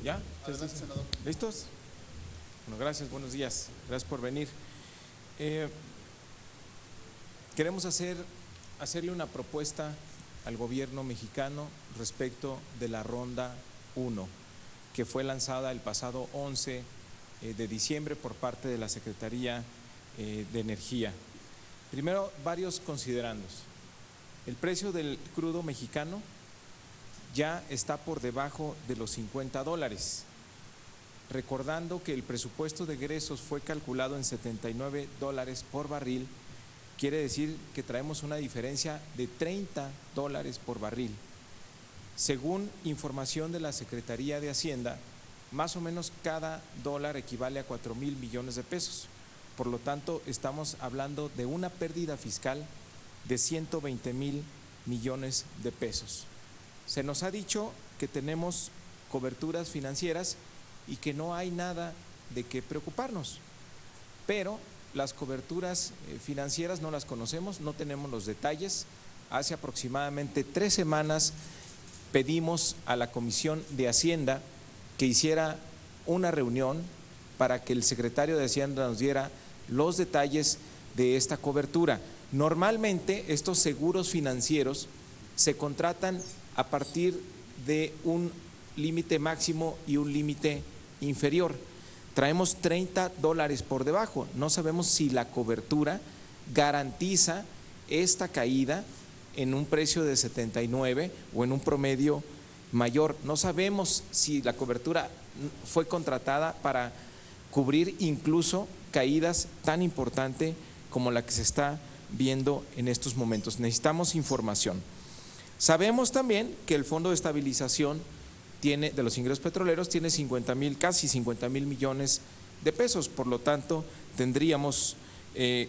¿Ya? Adelante, senador. ¿Listos? Bueno, gracias, buenos días. Gracias por venir. Queremos hacerle una propuesta al gobierno mexicano respecto de la Ronda 1, que fue lanzada el pasado 11 de diciembre por parte de la Secretaría de Energía. Primero, varios considerandos. El precio del crudo mexicano ya está por debajo de los $50. Recordando que el presupuesto de egresos fue calculado en $79 por barril, quiere decir que traemos una diferencia de $30 por barril. Según información de la Secretaría de Hacienda, más o menos cada dólar equivale a 4,000 millones de pesos. Por lo tanto, estamos hablando de una pérdida fiscal de 120,000 millones de pesos. Se nos ha dicho que tenemos coberturas financieras y que no hay nada de qué preocuparnos, pero las coberturas financieras no las conocemos, no tenemos los detalles. Hace aproximadamente 3 semanas pedimos a la Comisión de Hacienda que hiciera una reunión para que el secretario de Hacienda nos diera los detalles de esta cobertura. Normalmente estos seguros financieros se contratan a partir de un límite máximo y un límite inferior. Traemos $30 por debajo. No sabemos si la cobertura garantiza esta caída en un precio de 79 o en un promedio mayor. No sabemos si la cobertura fue contratada para cubrir incluso caídas tan importantes como la que se está viendo en estos momentos. Necesitamos información. Sabemos también que el Fondo de Estabilización de los ingresos petroleros tiene casi 50,000 millones de pesos, por lo tanto tendríamos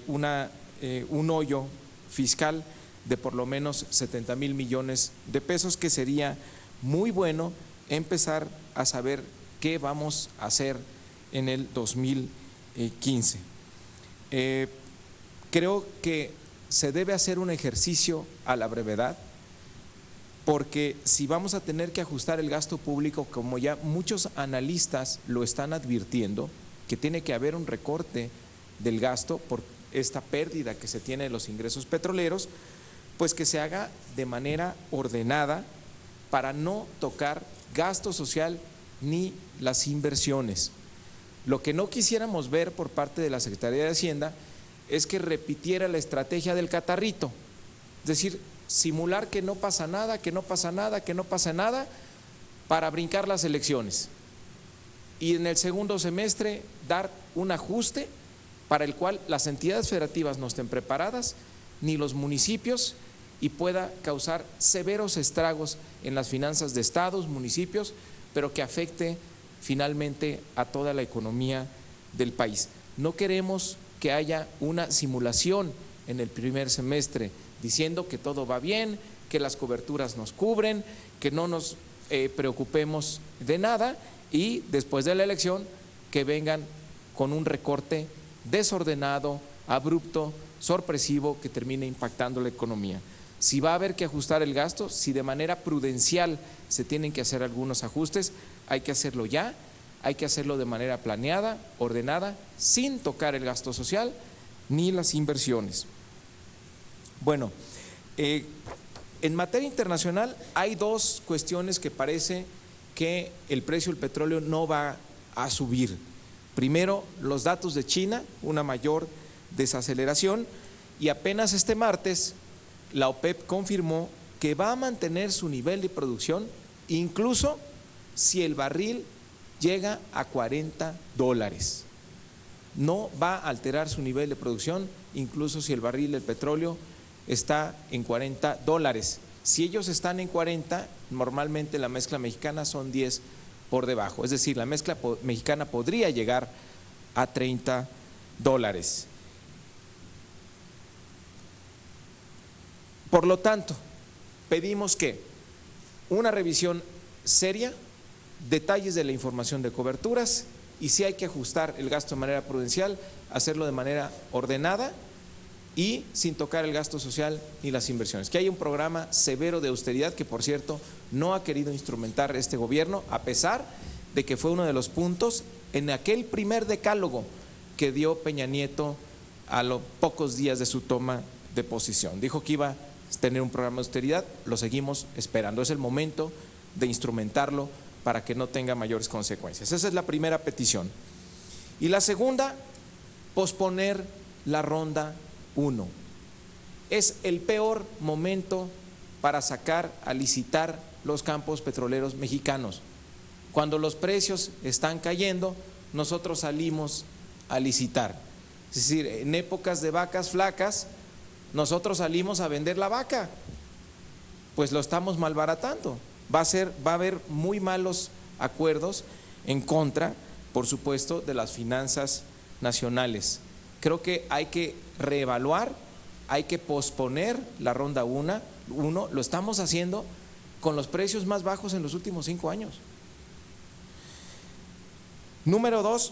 un hoyo fiscal de por lo menos 70,000 millones de pesos, que sería muy bueno empezar a saber qué vamos a hacer en el 2015. Creo que se debe hacer un ejercicio a la brevedad, porque si vamos a tener que ajustar el gasto público, como ya muchos analistas lo están advirtiendo, que tiene que haber un recorte del gasto por esta pérdida que se tiene de los ingresos petroleros, pues que se haga de manera ordenada para no tocar gasto social ni las inversiones. Lo que no quisiéramos ver por parte de la Secretaría de Hacienda es que repitiera la estrategia del catarrito, es decir, simular que no pasa nada, que no pasa nada, que no pasa nada, para brincar las elecciones. Y en el segundo semestre dar un ajuste para el cual las entidades federativas no estén preparadas, ni los municipios, y pueda causar severos estragos en las finanzas de estados, municipios, pero que afecte finalmente a toda la economía del país. No queremos que haya una simulación en el primer semestre diciendo que todo va bien, que las coberturas nos cubren, que no nos preocupemos de nada, y después de la elección que vengan con un recorte desordenado, abrupto, sorpresivo, que termine impactando la economía. Si va a haber que ajustar el gasto, si de manera prudencial se tienen que hacer algunos ajustes, hay que hacerlo ya, hay que hacerlo de manera planeada, ordenada, sin tocar el gasto social ni las inversiones. Bueno, en materia internacional hay 2 cuestiones que parece que el precio del petróleo no va a subir. Primero, los datos de China, una mayor desaceleración, y apenas este martes la OPEP confirmó que va a mantener su nivel de producción incluso si el barril llega a $40. No va a alterar su nivel de producción incluso si el barril del petróleo está en $40. Si ellos están en 40, normalmente la mezcla mexicana son 10 por debajo, es decir, la mezcla mexicana podría llegar a $30. Por lo tanto, pedimos que una revisión seria, detalles de la información de coberturas, y si hay que ajustar el gasto de manera prudencial, hacerlo de manera ordenada y sin tocar el gasto social ni las inversiones. Que haya un programa severo de austeridad que, por cierto, no ha querido instrumentar este gobierno, a pesar de que fue uno de los puntos en aquel primer decálogo que dio Peña Nieto a los pocos días de su toma de posición. Dijo que iba a tener un programa de austeridad, lo seguimos esperando. Es el momento de instrumentarlo para que no tenga mayores consecuencias. Esa es la primera petición. Y la segunda, posponer la ronda 1. Es el peor momento para sacar a licitar los campos petroleros mexicanos. Cuando los precios están cayendo, nosotros salimos a licitar. Es decir, en épocas de vacas flacas, nosotros salimos a vender la vaca, pues lo estamos malbaratando. Va a haber muy malos acuerdos en contra, por supuesto, de las finanzas nacionales. Creo que hay que reevaluar, hay que posponer la ronda 1, lo estamos haciendo con los precios más bajos en los últimos 5 años. Número 2,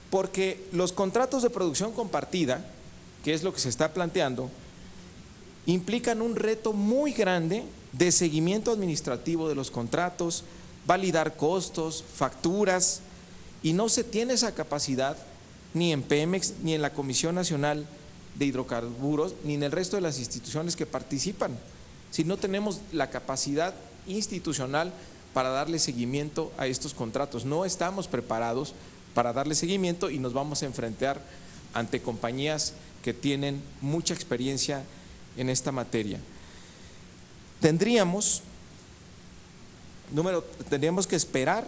porque los contratos de producción compartida, que es lo que se está planteando, implican un reto muy grande de seguimiento administrativo de los contratos, validar costos, facturas, y no se tiene esa capacidad ni en Pemex, ni en la Comisión Nacional de Hidrocarburos, ni en el resto de las instituciones que participan. Si no tenemos la capacidad institucional para darle seguimiento a estos contratos, no estamos preparados para darle seguimiento y nos vamos a enfrentar ante compañías que tienen mucha experiencia en esta materia. Tendríamos que esperar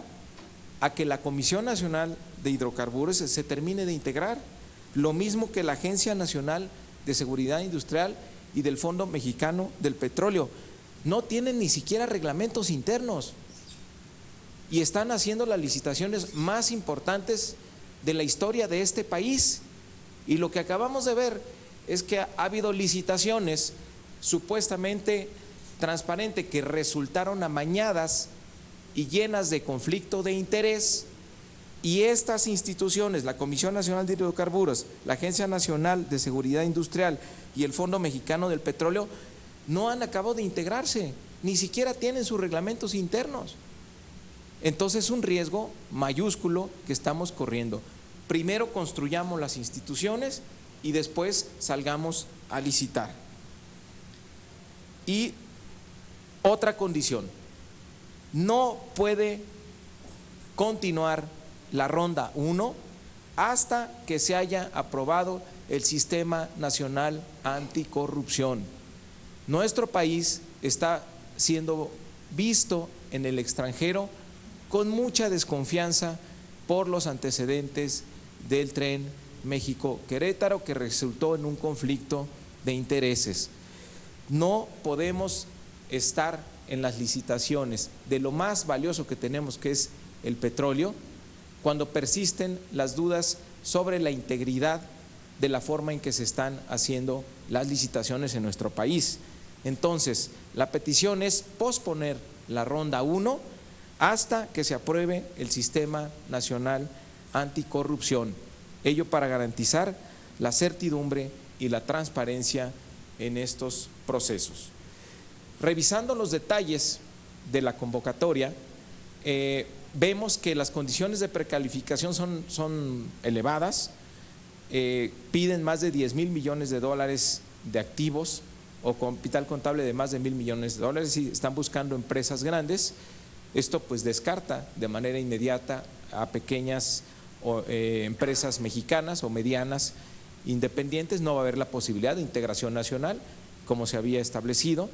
a que la Comisión Nacional de Hidrocarburos se termine de integrar, lo mismo que la Agencia Nacional de Seguridad Industrial y del Fondo Mexicano del Petróleo. No tienen ni siquiera reglamentos internos y están haciendo las licitaciones más importantes de la historia de este país. Y lo que acabamos de ver es que ha habido licitaciones supuestamente transparentes que resultaron amañadas y llenas de conflicto de interés, y estas instituciones, la Comisión Nacional de Hidrocarburos, la Agencia Nacional de Seguridad Industrial y el Fondo Mexicano del Petróleo, no han acabado de integrarse, ni siquiera tienen sus reglamentos internos. Entonces es un riesgo mayúsculo que estamos corriendo. Primero construyamos las instituciones y después salgamos a licitar. Y otra condición, no puede continuar la ronda 1 hasta que se haya aprobado el Sistema Nacional Anticorrupción. Nuestro país está siendo visto en el extranjero con mucha desconfianza por los antecedentes del tren México-Querétaro, que resultó en un conflicto de intereses. No podemos estar en las licitaciones de lo más valioso que tenemos, que es el petróleo, cuando persisten las dudas sobre la integridad de la forma en que se están haciendo las licitaciones en nuestro país. Entonces, la petición es posponer la ronda 1 hasta que se apruebe el Sistema Nacional Anticorrupción, ello para garantizar la certidumbre y la transparencia en estos procesos. Revisando los detalles de la convocatoria, vemos que las condiciones de precalificación son elevadas, piden más de 10,000 millones de dólares de activos o capital contable de más de 1,000 millones de dólares, y están buscando empresas grandes. Esto pues descarta de manera inmediata a pequeñas empresas mexicanas o medianas independientes. No va a haber la posibilidad de integración nacional como se había establecido.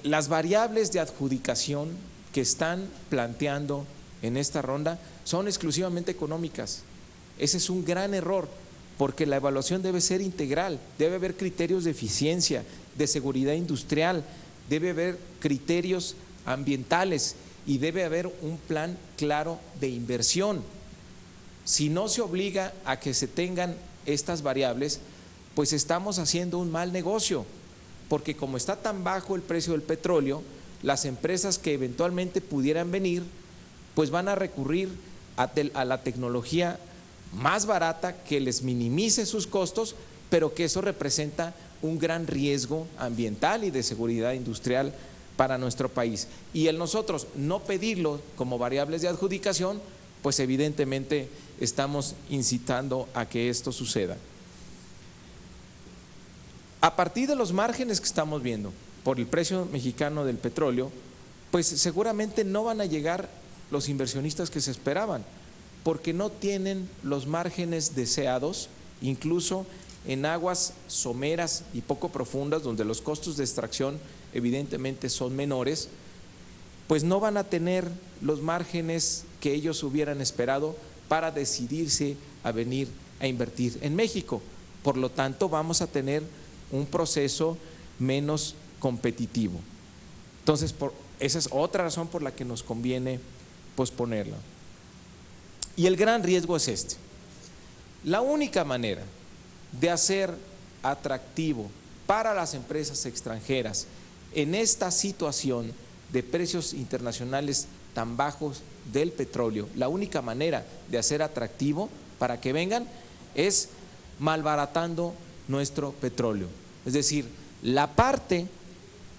Las variables de adjudicación que están planteando en esta ronda son exclusivamente económicas. Ese es un gran error, porque la evaluación debe ser integral, debe haber criterios de eficiencia, de seguridad industrial, debe haber criterios ambientales y debe haber un plan claro de inversión. Si no se obliga a que se tengan estas variables, pues estamos haciendo un mal negocio, porque como está tan bajo el precio del petróleo, las empresas que eventualmente pudieran venir, pues van a recurrir a la tecnología más barata que les minimice sus costos, pero que eso representa un gran riesgo ambiental y de seguridad industrial para nuestro país. Y el nosotros no pedirlo como variables de adjudicación, pues evidentemente estamos incitando a que esto suceda. A partir de los márgenes que estamos viendo por el precio mexicano del petróleo, pues seguramente no van a llegar los inversionistas que se esperaban, porque no tienen los márgenes deseados, incluso en aguas someras y poco profundas, donde los costos de extracción evidentemente son menores, pues no van a tener los márgenes que ellos hubieran esperado para decidirse a venir a invertir en México. Por lo tanto, vamos a tener un proceso menos competitivo. Entonces, esa es otra razón por la que nos conviene posponerlo. Y el gran riesgo es este: la única manera de hacer atractivo para las empresas extranjeras en esta situación de precios internacionales tan bajos del petróleo, la única manera de hacer atractivo para que vengan es malbaratando nuestro petróleo. Es decir, la parte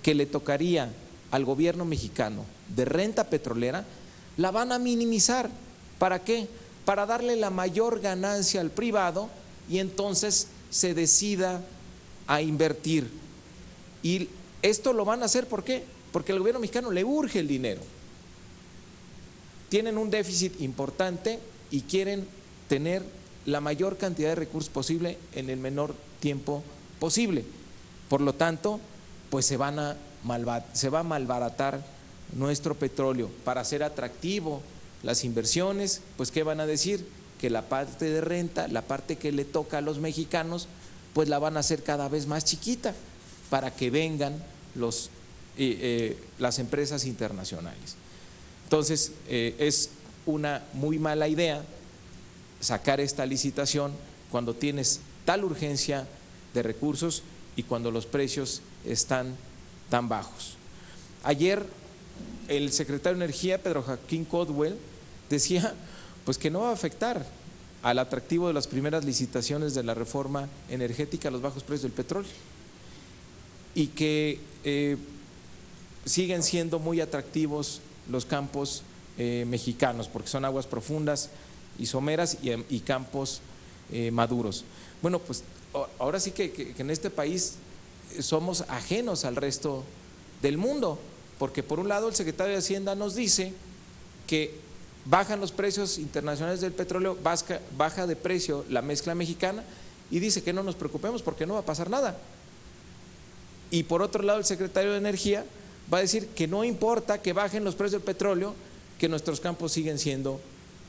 que le tocaría al gobierno mexicano de renta petrolera la van a minimizar. ¿Para qué? Para darle la mayor ganancia al privado y entonces se decida a invertir. Y esto lo van a hacer, ¿por qué? Porque al gobierno mexicano le urge el dinero. Tienen un déficit importante y quieren tener la mayor cantidad de recursos posible en el menor tiempo posible. Por lo tanto, pues se va a malbaratar nuestro petróleo para hacer atractivo las inversiones. Pues ¿qué van a decir? Que la parte de renta, la parte que le toca a los mexicanos, pues la van a hacer cada vez más chiquita para que vengan las empresas internacionales. Entonces, es una muy mala idea sacar esta licitación cuando tienes tal urgencia de recursos y cuando los precios están tan bajos. Ayer el secretario de Energía, Pedro Joaquín Caldwell, decía pues que no va a afectar al atractivo de las primeras licitaciones de la reforma energética a los bajos precios del petróleo, y que siguen siendo muy atractivos los campos mexicanos, porque son aguas profundas y someras y campos maduros. Bueno, pues ahora sí que en este país somos ajenos al resto del mundo, porque por un lado el secretario de Hacienda nos dice que bajan los precios internacionales del petróleo, baja de precio la mezcla mexicana, y dice que no nos preocupemos porque no va a pasar nada. Y por otro lado el secretario de Energía va a decir que no importa que bajen los precios del petróleo, que nuestros campos siguen siendo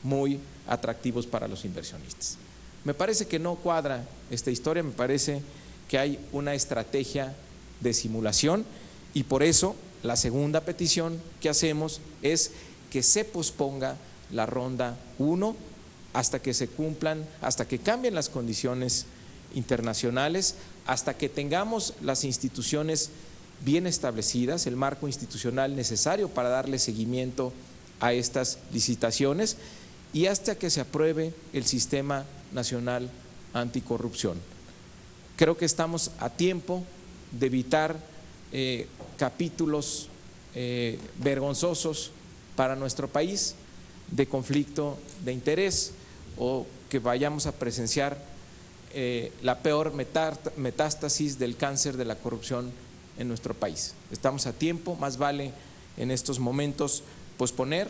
muy atractivos para los inversionistas. Me parece que no cuadra esta historia, me parece que hay una estrategia de simulación, y por eso la segunda petición que hacemos es que se posponga la ronda 1 hasta que se cumplan, hasta que cambien las condiciones internacionales, hasta que tengamos las instituciones bien establecidas, el marco institucional necesario para darle seguimiento a estas licitaciones, y hasta que se apruebe el Sistema Nacional Anticorrupción. Creo que estamos a tiempo de evitar capítulos vergonzosos para nuestro país de conflicto de interés, o que vayamos a presenciar la peor metástasis del cáncer de la corrupción en nuestro país. Estamos a tiempo, más vale en estos momentos posponer,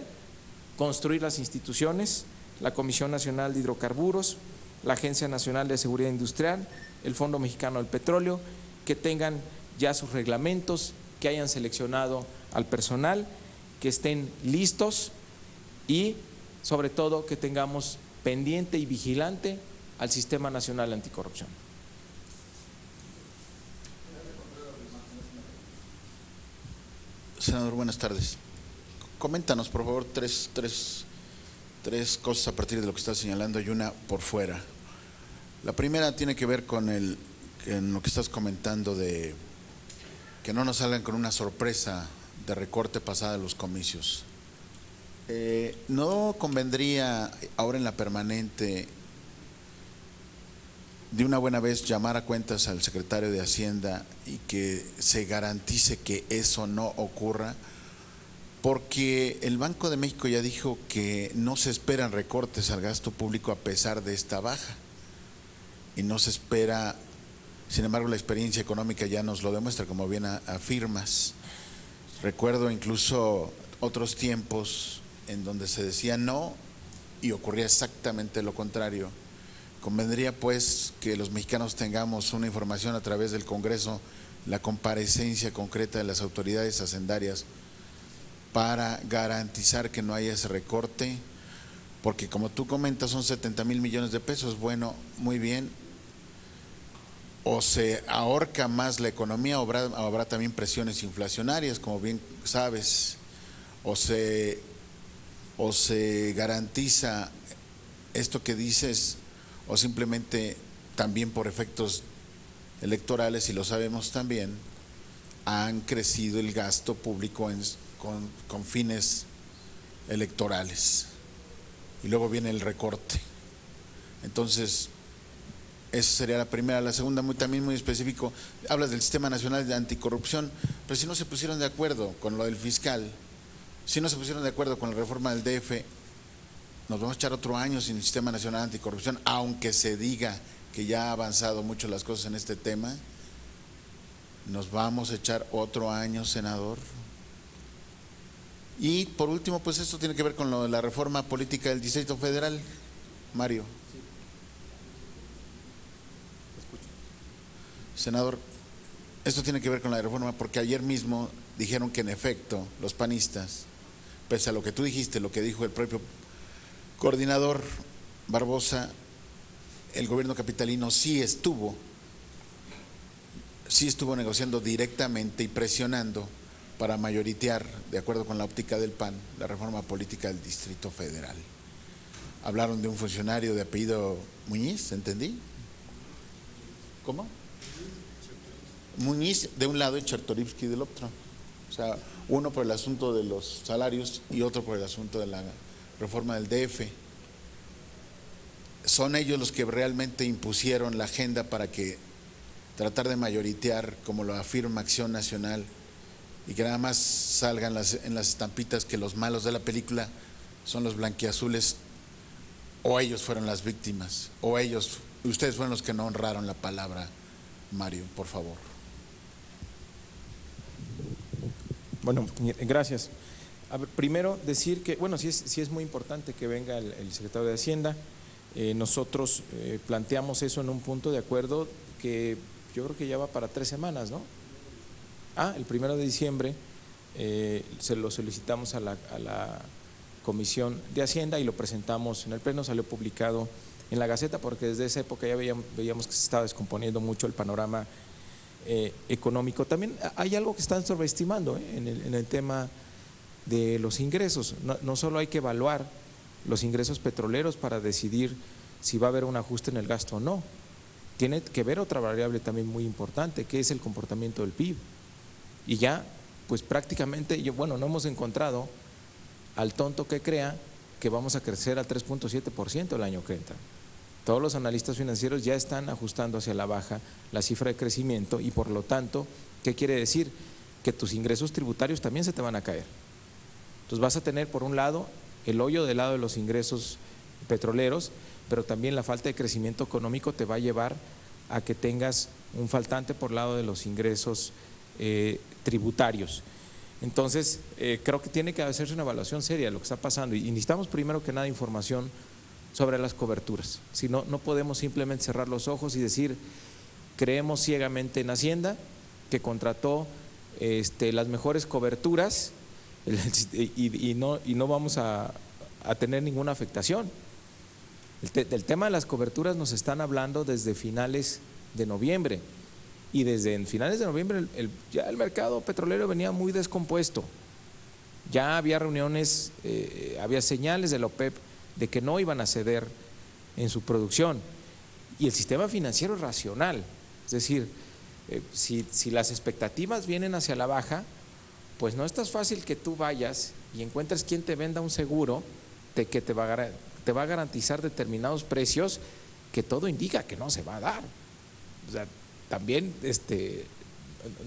construir las instituciones, la Comisión Nacional de Hidrocarburos, la Agencia Nacional de Seguridad Industrial, el Fondo Mexicano del Petróleo, que tengan ya sus reglamentos, que hayan seleccionado al personal, que estén listos, y sobre todo que tengamos pendiente y vigilante al Sistema Nacional Anticorrupción. Senador, buenas tardes. Coméntanos, por favor, tres cosas a partir de lo que estás señalando y una por fuera. La primera tiene que ver con lo que estás comentando de que no nos salgan con una sorpresa de recorte pasada de los comicios. ¿No convendría ahora en la permanente de una buena vez llamar a cuentas al secretario de Hacienda y que se garantice que eso no ocurra, porque el Banco de México ya dijo que no se esperan recortes al gasto público a pesar de esta baja, y no se espera, sin embargo la experiencia económica ya nos lo demuestra, como bien afirmas. Recuerdo incluso otros tiempos en donde se decía no y ocurría exactamente lo contrario. Convendría pues que los mexicanos tengamos una información a través del Congreso, la comparecencia concreta de las autoridades hacendarias para garantizar que no haya ese recorte, porque como tú comentas son 70,000 millones de pesos. Bueno, muy bien, o se ahorca más la economía o habrá también presiones inflacionarias, como bien sabes, o se garantiza esto que dices, o simplemente también por efectos electorales, y lo sabemos también, han crecido el gasto público con fines electorales y luego viene el recorte. Entonces, esa sería la primera. La segunda, también muy específico, hablas del Sistema Nacional de Anticorrupción, pero si no se pusieron de acuerdo con lo del fiscal, si no se pusieron de acuerdo con la reforma del DF, nos vamos a echar otro año sin el Sistema Nacional Anticorrupción, aunque se diga que ya ha avanzado mucho las cosas en este tema. Nos vamos a echar otro año, senador. Y por último, pues esto tiene que ver con lo de la reforma política del Distrito Federal. Mario. Senador, esto tiene que ver con la reforma porque ayer mismo dijeron que en efecto los panistas, pese a lo que tú dijiste, lo que dijo el propio coordinador Barbosa, el gobierno capitalino sí estuvo negociando directamente y presionando para mayoritear, de acuerdo con la óptica del PAN, la reforma política del Distrito Federal. Hablaron de un funcionario de apellido Muñiz, ¿entendí? ¿Cómo? Muñiz de un lado y Chertorivsky del otro. O sea, uno por el asunto de los salarios y otro por el asunto de la reforma del DF. Son ellos los que realmente impusieron la agenda para que tratar de mayoritear, como lo afirma Acción Nacional, y que nada más salgan en las estampitas que los malos de la película son los blanquiazules, o ellos fueron las víctimas, o ustedes fueron los que no honraron la palabra. Mario, por favor. Bueno, gracias. A ver, primero decir que, bueno, sí es muy importante que venga el secretario de Hacienda. Nosotros planteamos eso en un punto de acuerdo que yo creo que ya va para 3 semanas, ¿no? El 1 de diciembre se lo solicitamos a la Comisión de Hacienda y lo presentamos en el Pleno, salió publicado en la Gaceta, porque desde esa época ya veíamos que se estaba descomponiendo mucho el panorama económico. También hay algo que están sobreestimando en el tema de los ingresos. No solo hay que evaluar los ingresos petroleros para decidir si va a haber un ajuste en el gasto o no. Tiene que ver otra variable también muy importante, que es el comportamiento del PIB. Y ya, pues prácticamente, no hemos encontrado al tonto que crea que vamos a crecer al 3.7% el año que entra. Todos los analistas financieros ya están ajustando hacia la baja la cifra de crecimiento y por lo tanto, ¿qué quiere decir? Que tus ingresos tributarios también se te van a caer. Entonces vas a tener por un lado el hoyo del lado de los ingresos petroleros, pero también la falta de crecimiento económico te va a llevar a que tengas un faltante por lado de los ingresos tributarios. Entonces, creo que tiene que hacerse una evaluación seria de lo que está pasando y necesitamos primero que nada información sobre las coberturas. Si no, no podemos simplemente cerrar los ojos y decir, creemos ciegamente en Hacienda, que contrató las mejores coberturas y no vamos a tener ninguna afectación. Del tema de las coberturas nos están hablando desde finales de noviembre y desde finales de noviembre ya el mercado petrolero venía muy descompuesto. Ya había reuniones, había señales de la OPEP de que no iban a ceder en su producción y el sistema financiero es racional, es decir, si las expectativas vienen hacia la baja, pues no es tan fácil que tú vayas y encuentres quien te venda un seguro que te va a garantizar determinados precios que todo indica que no se va a dar. O sea, también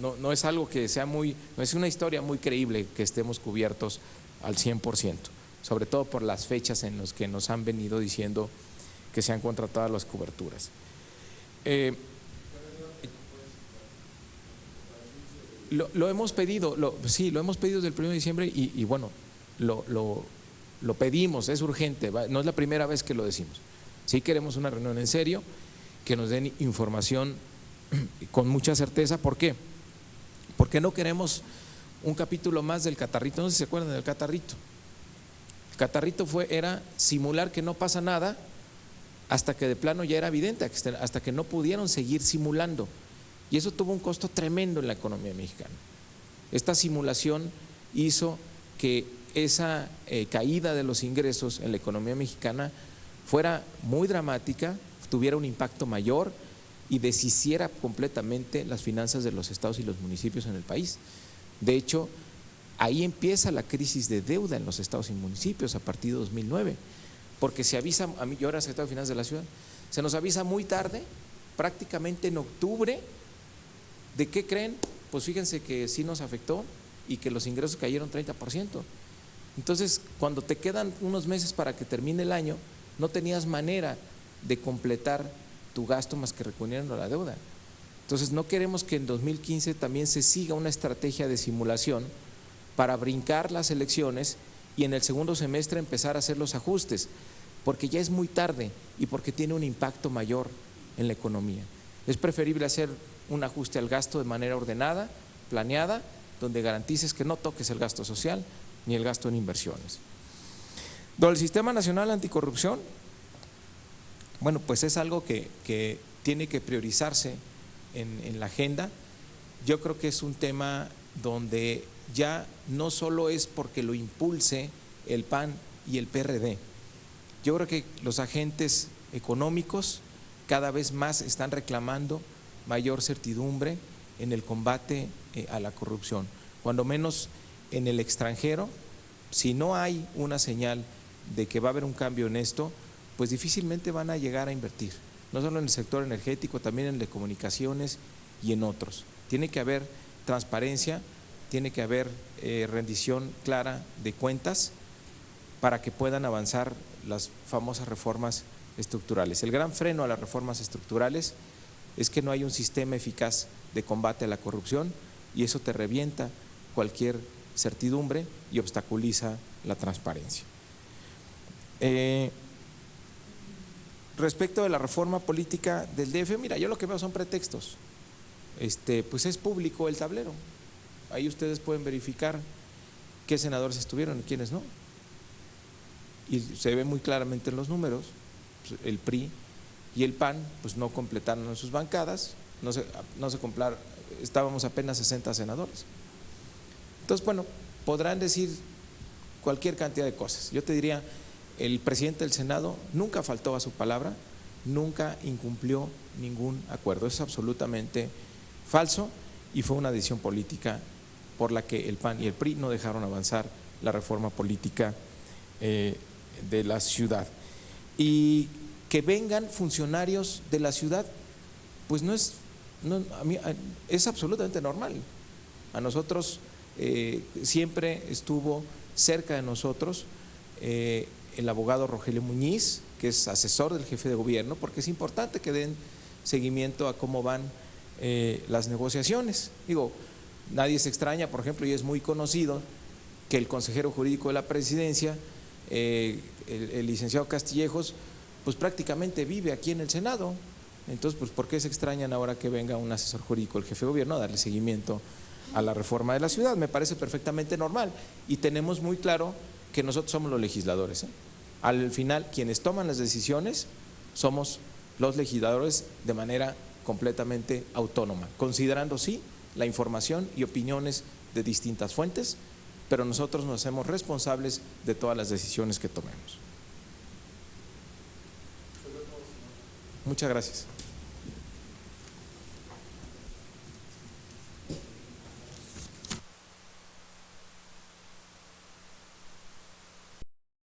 no es algo que sea no es una historia muy creíble que estemos cubiertos al 100%, sobre todo por las fechas en las que nos han venido diciendo que se han contratado las coberturas. Lo hemos pedido, sí, lo hemos pedido desde el 1 de diciembre y bueno, lo pedimos, es urgente, no es la primera vez que lo decimos. Sí queremos una reunión en serio, que nos den información con mucha certeza. ¿Por qué? Porque no queremos un capítulo más del catarrito. No sé si se acuerdan del catarrito. El catarrito era simular que no pasa nada hasta que de plano ya era evidente, hasta que no pudieron seguir simulando. Y eso tuvo un costo tremendo en la economía mexicana. Esta simulación hizo que esa caída de los ingresos en la economía mexicana fuera muy dramática, tuviera un impacto mayor y deshiciera completamente las finanzas de los estados y los municipios en el país. De hecho, ahí empieza la crisis de deuda en los estados y municipios a partir de 2009, porque se avisa, a mí, yo era secretario de Finanzas de la ciudad, se nos avisa muy tarde, prácticamente en octubre. ¿De qué creen? Pues fíjense que sí nos afectó y que los ingresos cayeron 30%. Entonces, cuando te quedan unos meses para que termine el año, no tenías manera de completar tu gasto más que recurriendo a la deuda. Entonces, no queremos que en 2015 también se siga una estrategia de simulación para brincar las elecciones y en el segundo semestre empezar a hacer los ajustes, porque ya es muy tarde y porque tiene un impacto mayor en la economía. Es preferible hacer un ajuste al gasto de manera ordenada, planeada, donde garantices que no toques el gasto social ni el gasto en inversiones. El Sistema Nacional Anticorrupción, bueno, pues es algo que tiene que priorizarse en la agenda. Yo creo que es un tema donde ya no solo es porque lo impulse el PAN y el PRD. Yo creo que los agentes económicos cada vez más están reclamando mayor certidumbre en el combate a la corrupción. Cuando menos en el extranjero, si no hay una señal de que va a haber un cambio en esto, pues difícilmente van a llegar a invertir, no solo en el sector energético, también en el de comunicaciones y en otros. Tiene que haber transparencia, tiene que haber rendición clara de cuentas para que puedan avanzar las famosas reformas estructurales. El gran freno a las reformas estructurales es que no hay un sistema eficaz de combate a la corrupción y eso te revienta cualquier certidumbre y obstaculiza la transparencia. Respecto de la reforma política del DF, mira, yo lo que veo son pretextos. Pues es público el tablero. Ahí ustedes pueden verificar qué senadores estuvieron y quiénes no. Y se ve muy claramente en los números, pues el PRI y el PAN pues no completaron en sus bancadas, estábamos apenas 60 senadores. Entonces, bueno, podrán decir cualquier cantidad de cosas. Yo te diría, el presidente del Senado nunca faltó a su palabra, nunca incumplió ningún acuerdo. Eso es absolutamente falso y fue una decisión política por la que el PAN y el PRI no dejaron avanzar la reforma política de la ciudad. Y que vengan funcionarios de la ciudad, pues es absolutamente normal. A nosotros siempre estuvo cerca de nosotros el abogado Rogelio Muñiz, que es asesor del jefe de gobierno, porque es importante que den seguimiento a cómo van las negociaciones. Digo, nadie se extraña, por ejemplo, y es muy conocido que el consejero jurídico de la presidencia, el licenciado Castillejos, pues prácticamente vive aquí en el Senado. Entonces, pues ¿por qué se extrañan ahora que venga un asesor jurídico del jefe de gobierno a darle seguimiento a la reforma de la ciudad? Me parece perfectamente normal y tenemos muy claro que nosotros somos los legisladores. Al final, quienes toman las decisiones somos los legisladores de manera completamente autónoma, considerando sí la información y opiniones de distintas fuentes, pero nosotros nos hacemos responsables de todas las decisiones que tomemos. Muchas gracias.